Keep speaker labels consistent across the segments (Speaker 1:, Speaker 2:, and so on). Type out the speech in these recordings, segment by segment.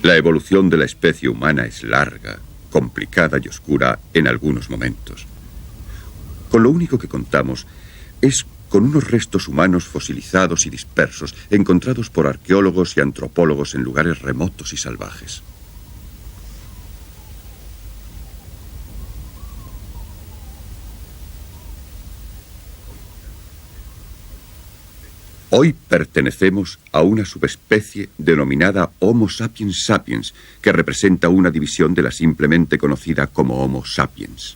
Speaker 1: La evolución de la especie humana es larga, complicada y oscura en algunos momentos. Con lo único que contamos es con unos restos humanos fosilizados y dispersos, encontrados por arqueólogos y antropólogos en lugares remotos y salvajes. Hoy pertenecemos a una subespecie denominada Homo sapiens sapiens, que representa una división de la simplemente conocida como Homo sapiens.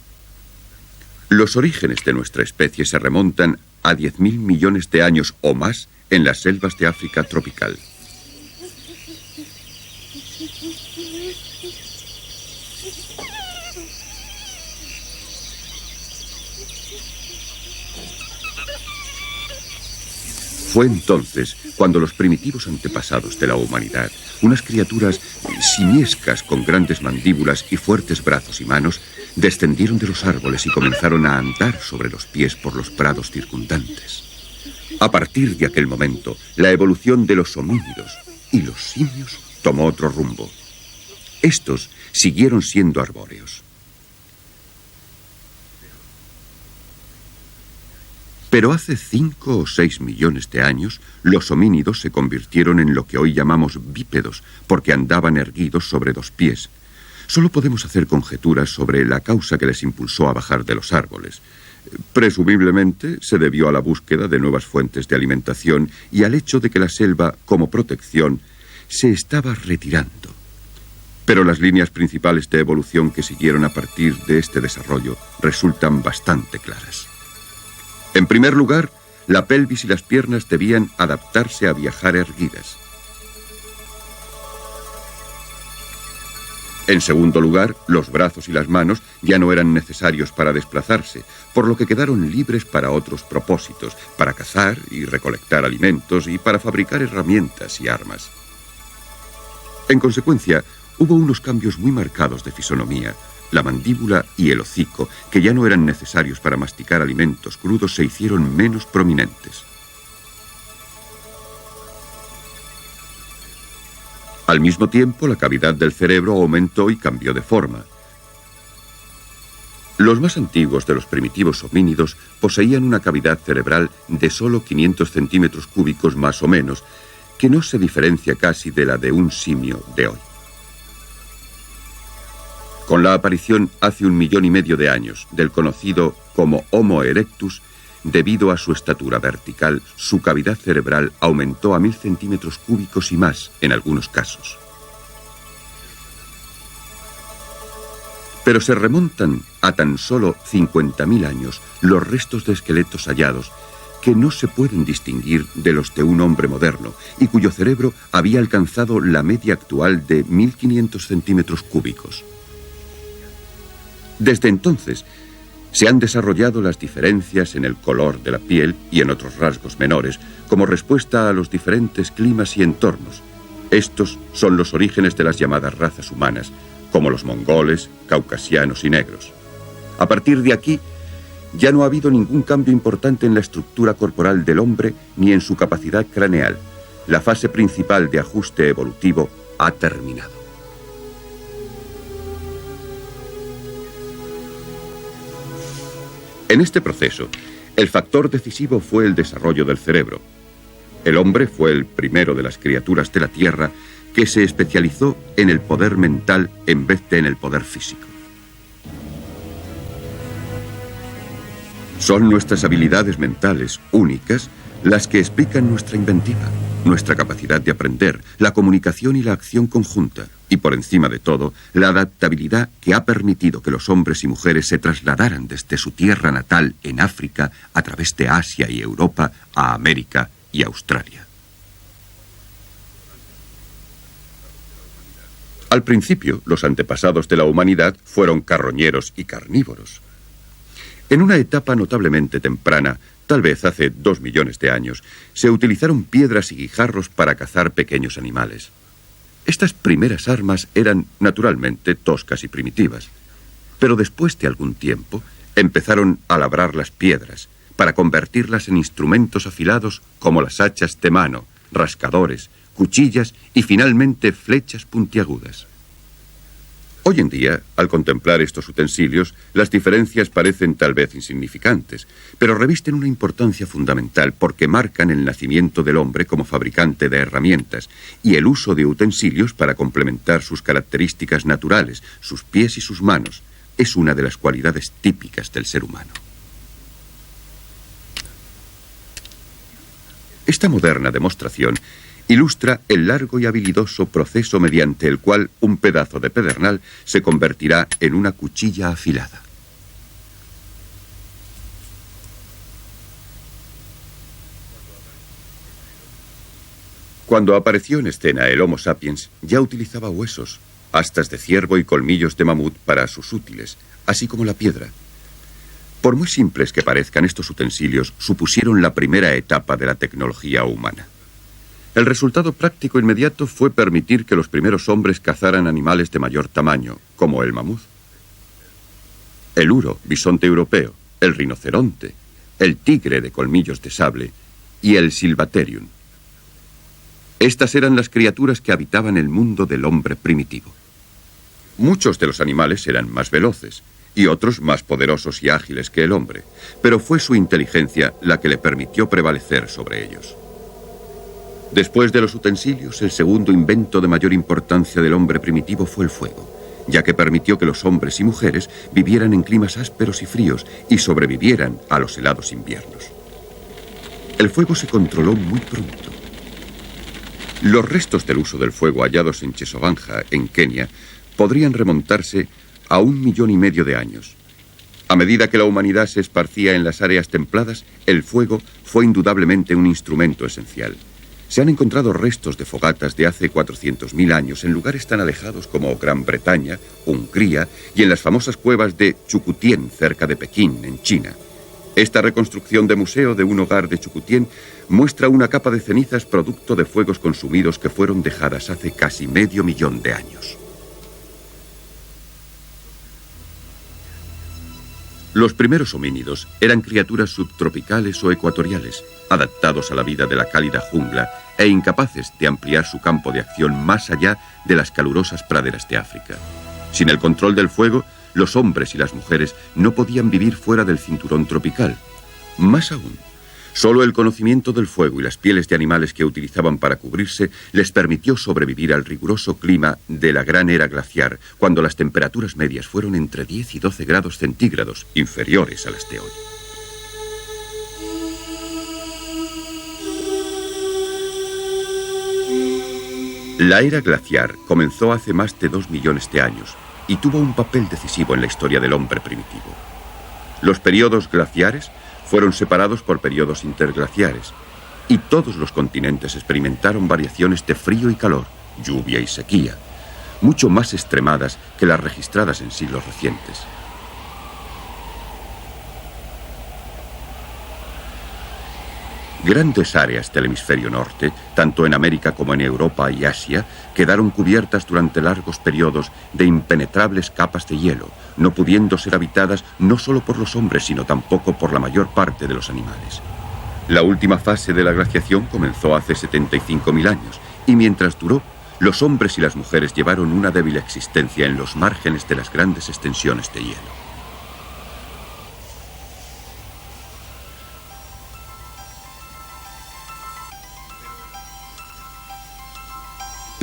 Speaker 1: Los orígenes de nuestra especie se remontan a 10.000 millones de años o más en las selvas de África tropical. Fue entonces cuando los primitivos antepasados de la humanidad, unas criaturas simiescas con grandes mandíbulas y fuertes brazos y manos, descendieron de los árboles y comenzaron a andar sobre los pies por los prados circundantes. A partir de aquel momento, la evolución de los homínidos y los simios tomó otro rumbo. Estos siguieron siendo arbóreos. Pero hace 5 o 6 millones de años, los homínidos se convirtieron en lo que hoy llamamos bípedos, porque andaban erguidos sobre 2 pies. Solo podemos hacer conjeturas sobre la causa que les impulsó a bajar de los árboles. Presumiblemente se debió a la búsqueda de nuevas fuentes de alimentación y al hecho de que la selva, como protección, se estaba retirando. Pero las líneas principales de evolución que siguieron a partir de este desarrollo resultan bastante claras. En primer lugar, la pelvis y las piernas debían adaptarse a viajar erguidas. En segundo lugar, los brazos y las manos ya no eran necesarios para desplazarse, por lo que quedaron libres para otros propósitos, para cazar y recolectar alimentos y para fabricar herramientas y armas. En consecuencia, hubo unos cambios muy marcados de fisonomía. La mandíbula y el hocico, que ya no eran necesarios para masticar alimentos crudos, se hicieron menos prominentes. Al mismo tiempo, la cavidad del cerebro aumentó y cambió de forma. Los más antiguos de los primitivos homínidos poseían una cavidad cerebral de solo 500 centímetros cúbicos más o menos, que no se diferencia casi de la de un simio de hoy. Con la aparición hace 1,5 millones de años del conocido como Homo erectus, debido a su estatura vertical, su cavidad cerebral aumentó a 1000 centímetros cúbicos y más en algunos casos. Pero se remontan a tan solo 50.000 años los restos de esqueletos hallados que no se pueden distinguir de los de un hombre moderno y cuyo cerebro había alcanzado la media actual de 1500 centímetros cúbicos. Desde entonces, se han desarrollado las diferencias en el color de la piel y en otros rasgos menores, como respuesta a los diferentes climas y entornos. Estos son los orígenes de las llamadas razas humanas, como los mongoles, caucasianos y negros. A partir de aquí, ya no ha habido ningún cambio importante en la estructura corporal del hombre ni en su capacidad craneal. La fase principal de ajuste evolutivo ha terminado. En este proceso, el factor decisivo fue el desarrollo del cerebro. El hombre fue el primero de las criaturas de la Tierra que se especializó en el poder mental en vez de en el poder físico. Son nuestras habilidades mentales únicas las que explican nuestra inventiva, nuestra capacidad de aprender, la comunicación y la acción conjunta, y por encima de todo, la adaptabilidad que ha permitido que los hombres y mujeres se trasladaran desde su tierra natal en África a través de Asia y Europa a América y Australia. Al principio, los antepasados de la humanidad fueron carroñeros y carnívoros. En una etapa notablemente temprana, tal vez hace 2 millones de años, se utilizaron piedras y guijarros para cazar pequeños animales. Estas primeras armas eran, naturalmente, toscas y primitivas. Pero después de algún tiempo, empezaron a labrar las piedras para convertirlas en instrumentos afilados como las hachas de mano, rascadores, cuchillas y finalmente flechas puntiagudas. Hoy en día, al contemplar estos utensilios, las diferencias parecen tal vez insignificantes, pero revisten una importancia fundamental porque marcan el nacimiento del hombre como fabricante de herramientas y el uso de utensilios para complementar sus características naturales, sus pies y sus manos. Es una de las cualidades típicas del ser humano. Esta moderna demostración ilustra el largo y habilidoso proceso mediante el cual un pedazo de pedernal se convertirá en una cuchilla afilada. Cuando apareció en escena el Homo sapiens, ya utilizaba huesos, astas de ciervo y colmillos de mamut para sus útiles, así como la piedra. Por muy simples que parezcan, estos utensilios supusieron la primera etapa de la tecnología humana. El resultado práctico inmediato fue permitir que los primeros hombres cazaran animales de mayor tamaño, como el mamut, el uro, bisonte europeo, el rinoceronte, el tigre de colmillos de sable y el silvaterium. Estas eran las criaturas que habitaban el mundo del hombre primitivo. Muchos de los animales eran más veloces y otros más poderosos y ágiles que el hombre, pero fue su inteligencia la que le permitió prevalecer sobre ellos. Después de los utensilios, el segundo invento de mayor importancia del hombre primitivo fue el fuego, ya que permitió que los hombres y mujeres vivieran en climas ásperos y fríos y sobrevivieran a los helados inviernos. El fuego se controló muy pronto. Los restos del uso del fuego hallados en Chesovanja, en Kenia, podrían remontarse a 1,5 millones de años. A medida que la humanidad se esparcía en las áreas templadas, el fuego fue indudablemente un instrumento esencial. Se han encontrado restos de fogatas de hace 400.000 años en lugares tan alejados como Gran Bretaña, Hungría y en las famosas cuevas de Chukutien, cerca de Pekín, en China. Esta reconstrucción de museo de un hogar de Chukutien muestra una capa de cenizas producto de fuegos consumidos que fueron dejadas hace casi 500 millones de años. Los primeros homínidos eran criaturas subtropicales o ecuatoriales, adaptados a la vida de la cálida jungla e incapaces de ampliar su campo de acción más allá de las calurosas praderas de África. Sin el control del fuego, los hombres y las mujeres no podían vivir fuera del cinturón tropical. Más aún, solo el conocimiento del fuego y las pieles de animales que utilizaban para cubrirse les permitió sobrevivir al riguroso clima de la gran era glaciar, cuando las temperaturas medias fueron entre 10 y 12 grados centígrados, inferiores a las de hoy. La era glaciar comenzó hace más de 2 millones de años y tuvo un papel decisivo en la historia del hombre primitivo. Los periodos glaciares fueron separados por periodos interglaciares y todos los continentes experimentaron variaciones de frío y calor, lluvia y sequía, mucho más extremadas que las registradas en siglos recientes. Grandes áreas del hemisferio norte, tanto en América como en Europa y Asia, quedaron cubiertas durante largos periodos de impenetrables capas de hielo, no pudiendo ser habitadas no solo por los hombres, sino tampoco por la mayor parte de los animales. La última fase de la glaciación comenzó hace 75.000 años, y mientras duró, los hombres y las mujeres llevaron una débil existencia en los márgenes de las grandes extensiones de hielo.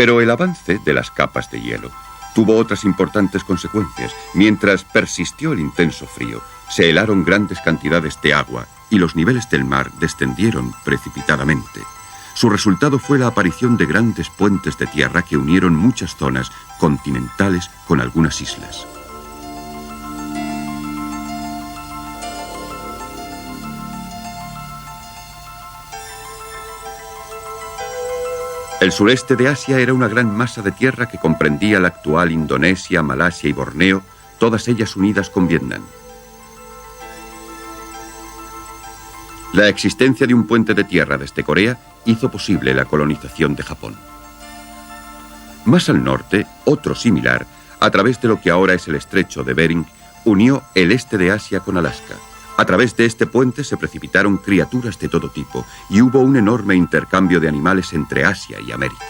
Speaker 1: Pero el avance de las capas de hielo tuvo otras importantes consecuencias. Mientras persistió el intenso frío, se helaron grandes cantidades de agua y los niveles del mar descendieron precipitadamente. Su resultado fue la aparición de grandes puentes de tierra que unieron muchas zonas continentales con algunas islas. El sureste de Asia era una gran masa de tierra que comprendía la actual Indonesia, Malasia y Borneo, todas ellas unidas con Vietnam. La existencia de un puente de tierra desde Corea hizo posible la colonización de Japón. Más al norte, otro similar, a través de lo que ahora es el estrecho de Bering, unió el este de Asia con Alaska. A través de este puente se precipitaron criaturas de todo tipo y hubo un enorme intercambio de animales entre Asia y América.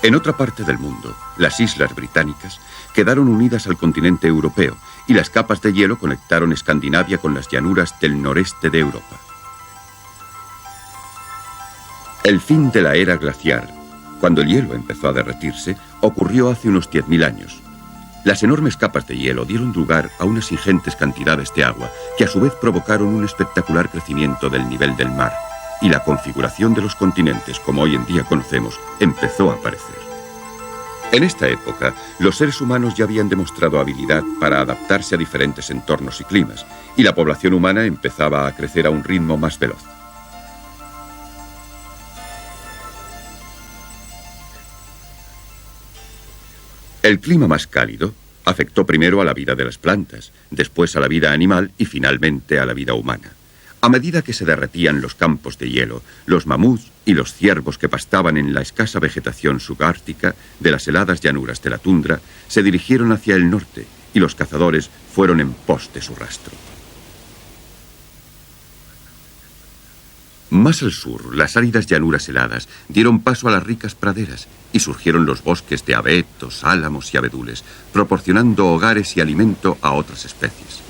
Speaker 1: En otra parte del mundo, las islas británicas quedaron unidas al continente europeo y las capas de hielo conectaron Escandinavia con las llanuras del noreste de Europa. El fin de la era glaciar, cuando el hielo empezó a derretirse, ocurrió hace unos 10.000 años. Las enormes capas de hielo dieron lugar a unas ingentes cantidades de agua que a su vez provocaron un espectacular crecimiento del nivel del mar, y la configuración de los continentes, como hoy en día conocemos, empezó a aparecer. En esta época, los seres humanos ya habían demostrado habilidad para adaptarse a diferentes entornos y climas, y la población humana empezaba a crecer a un ritmo más veloz. El clima más cálido afectó primero a la vida de las plantas, después a la vida animal y finalmente a la vida humana. A medida que se derretían los campos de hielo, los mamuts y los ciervos que pastaban en la escasa vegetación subártica de las heladas llanuras de la tundra se dirigieron hacia el norte y los cazadores fueron en pos de su rastro. Más al sur, las áridas llanuras heladas dieron paso a las ricas praderas y surgieron los bosques de abetos, álamos y abedules, proporcionando hogares y alimento a otras especies.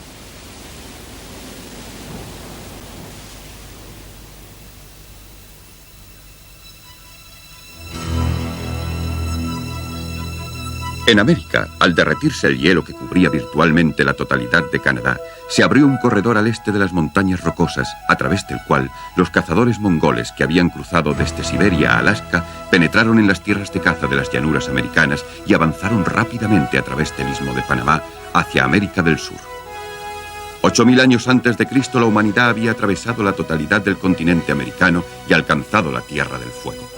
Speaker 1: En América, al derretirse el hielo que cubría virtualmente la totalidad de Canadá, se abrió un corredor al este de las montañas rocosas, a través del cual los cazadores mongoles que habían cruzado desde Siberia a Alaska penetraron en las tierras de caza de las llanuras americanas y avanzaron rápidamente a través del istmo de Panamá hacia América del Sur. 8.000 años antes de Cristo, la humanidad había atravesado la totalidad del continente americano y alcanzado la Tierra del Fuego.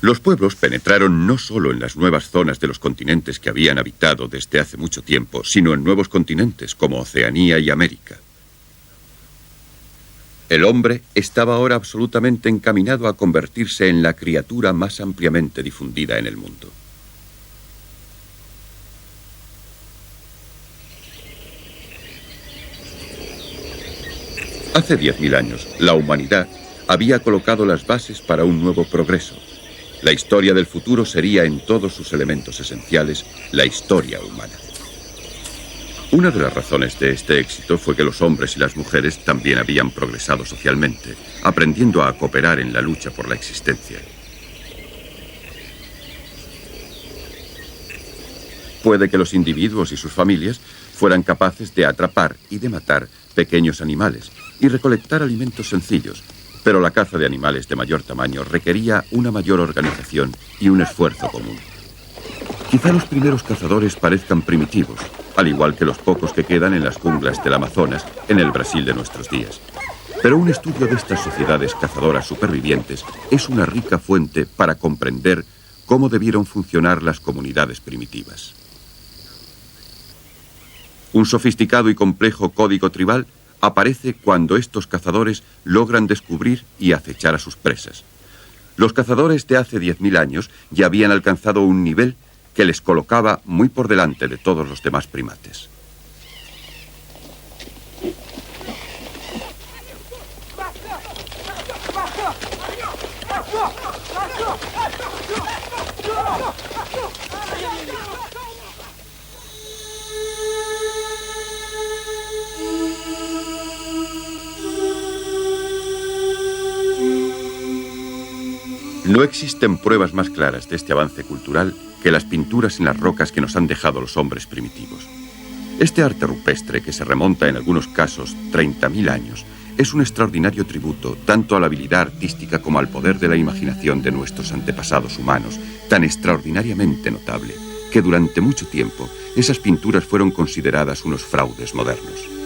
Speaker 1: Los pueblos penetraron no solo en las nuevas zonas de los continentes que habían habitado desde hace mucho tiempo, sino en nuevos continentes como Oceanía y América. El hombre estaba ahora absolutamente encaminado a convertirse en la criatura más ampliamente difundida en el mundo. Hace 10.000 años, la humanidad había colocado las bases para un nuevo progreso. La historia del futuro sería en todos sus elementos esenciales la historia humana. Una de las razones de este éxito fue que los hombres y las mujeres también habían progresado socialmente, aprendiendo a cooperar en la lucha por la existencia. Puede que los individuos y sus familias fueran capaces de atrapar y de matar pequeños animales y recolectar alimentos sencillos, pero la caza de animales de mayor tamaño requería una mayor organización y un esfuerzo común. Quizá los primeros cazadores parezcan primitivos, al igual que los pocos que quedan en las junglas del Amazonas, en el Brasil de nuestros días. Pero un estudio de estas sociedades cazadoras supervivientes es una rica fuente para comprender cómo debieron funcionar las comunidades primitivas. Un sofisticado y complejo código tribal aparece cuando estos cazadores logran descubrir y acechar a sus presas. Los cazadores de hace 10.000 años ya habían alcanzado un nivel que les colocaba muy por delante de todos los demás primates. No existen pruebas más claras de este avance cultural que las pinturas en las rocas que nos han dejado los hombres primitivos. Este arte rupestre, que se remonta en algunos casos 30.000 años, es un extraordinario tributo tanto a la habilidad artística como al poder de la imaginación de nuestros antepasados humanos, tan extraordinariamente notable que durante mucho tiempo esas pinturas fueron consideradas unos fraudes modernos.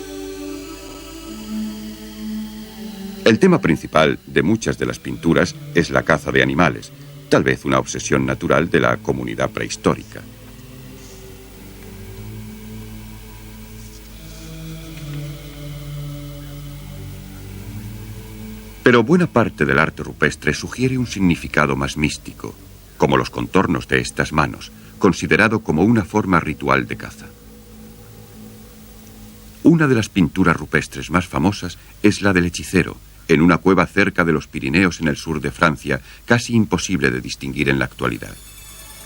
Speaker 1: El tema principal de muchas de las pinturas es la caza de animales, tal vez una obsesión natural de la comunidad prehistórica. Pero buena parte del arte rupestre sugiere un significado más místico. como los contornos de estas manos, considerado como una forma ritual de caza. Una de las pinturas rupestres más famosas es la del hechicero, en una cueva cerca de los Pirineos en el sur de Francia, casi imposible de distinguir en la actualidad.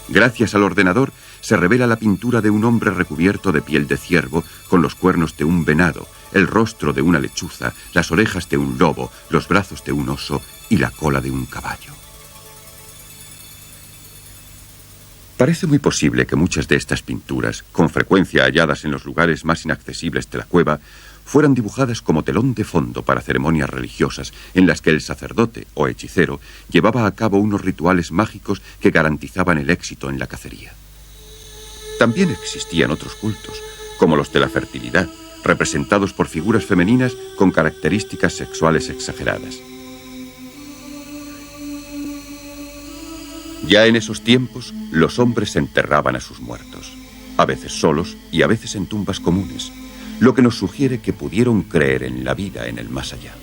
Speaker 1: Gracias al ordenador se revela la pintura de un hombre recubierto de piel de ciervo, con los cuernos de un venado, el rostro de una lechuza, las orejas de un lobo, los brazos de un oso y la cola de un caballo. Parece muy posible que muchas de estas pinturas, con frecuencia halladas en los lugares más inaccesibles de la cueva, fueran dibujadas como telón de fondo para ceremonias religiosas en las que el sacerdote o hechicero llevaba a cabo unos rituales mágicos que garantizaban el éxito en la cacería. También existían otros cultos, como los de la fertilidad, representados por figuras femeninas con características sexuales exageradas. Ya en esos tiempos, los hombres enterraban a sus muertos, a veces solos y a veces en tumbas comunes, lo que nos sugiere que pudieron creer en la vida en el más allá.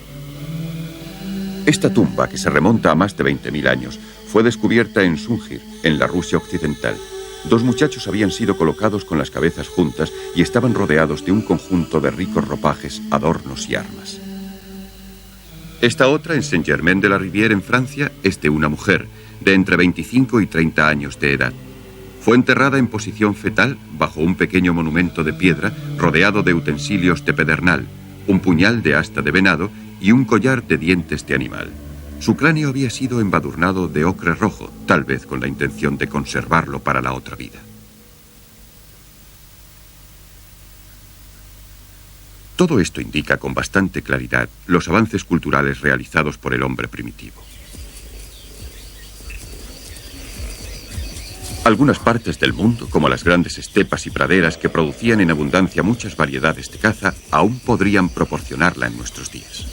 Speaker 1: Esta tumba, que se remonta a más de 20.000 años, fue descubierta en Sungir, en la Rusia occidental. Dos muchachos habían sido colocados con las cabezas juntas y estaban rodeados de un conjunto de ricos ropajes, adornos y armas. Esta otra, en Saint-Germain-de-la-Rivière, en Francia, es de una mujer, de entre 25 y 30 años de edad. Fue enterrada en posición fetal bajo un pequeño monumento de piedra rodeado de utensilios de pedernal, un puñal de asta de venado y un collar de dientes de animal. Su cráneo había sido embadurnado de ocre rojo, tal vez con la intención de conservarlo para la otra vida. Todo esto indica con bastante claridad los avances culturales realizados por el hombre primitivo. Algunas partes del mundo, como las grandes estepas y praderas que producían en abundancia muchas variedades de caza, aún podrían proporcionarla en nuestros días.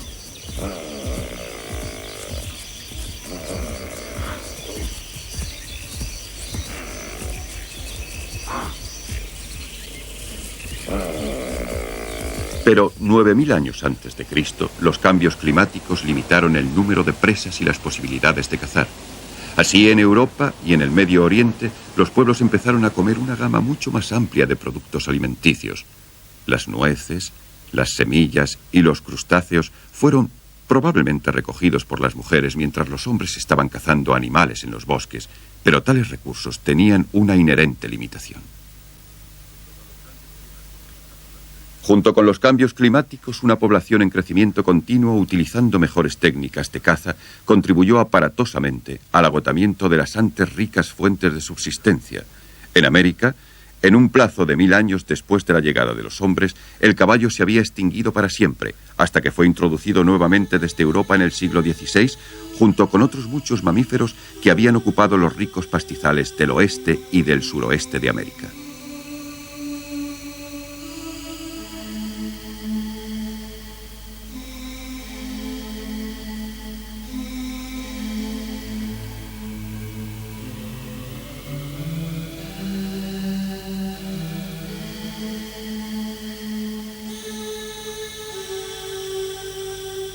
Speaker 1: Pero 9.000 años antes de Cristo, los cambios climáticos limitaron el número de presas y las posibilidades de cazar. Así, en Europa y en el Medio Oriente, los pueblos empezaron a comer una gama mucho más amplia de productos alimenticios. Las nueces, las semillas y los crustáceos fueron probablemente recogidos por las mujeres mientras los hombres estaban cazando animales en los bosques, pero tales recursos tenían una inherente limitación. Junto con los cambios climáticos, una población en crecimiento continuo, utilizando mejores técnicas de caza, contribuyó aparatosamente al agotamiento de las antes ricas fuentes de subsistencia. En América, en un plazo de 1000 años después de la llegada de los hombres, el caballo se había extinguido para siempre, hasta que fue introducido nuevamente desde Europa en el siglo XVI, junto con otros muchos mamíferos que habían ocupado los ricos pastizales del oeste y del suroeste de América.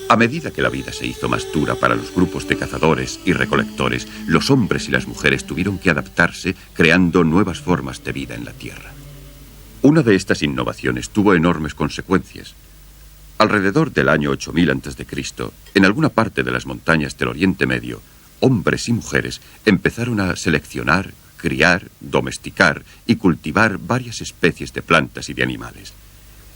Speaker 1: A medida que la vida se hizo más dura para los grupos de cazadores y recolectores, los hombres y las mujeres tuvieron que adaptarse, creando nuevas formas de vida en la tierra. Una de estas innovaciones tuvo enormes consecuencias. Alrededor del año 8000 a.C., en alguna parte de las montañas del Oriente Medio, hombres y mujeres empezaron a seleccionar, criar, domesticar y cultivar varias especies de plantas y de animales.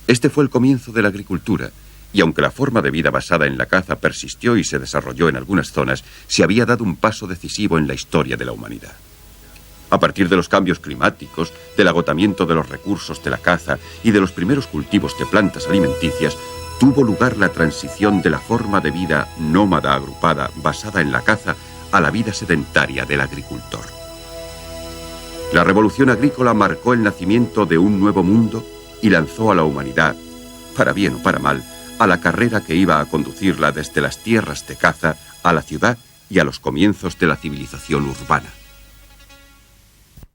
Speaker 1: Este fue el comienzo de la agricultura, y aunque la forma de vida basada en la caza persistió y se desarrolló en algunas zonas, se había dado un paso decisivo en la historia de la humanidad. A partir de los cambios climáticos, del agotamiento de los recursos de la caza y de los primeros cultivos de plantas alimenticias, tuvo lugar la transición de la forma de vida nómada agrupada basada en la caza a la vida sedentaria del agricultor. La revolución agrícola marcó el nacimiento de un nuevo mundo y lanzó a la humanidad, para bien o para mal, a la carrera que iba a conducirla desde las tierras de caza a la ciudad y a los comienzos de la civilización urbana.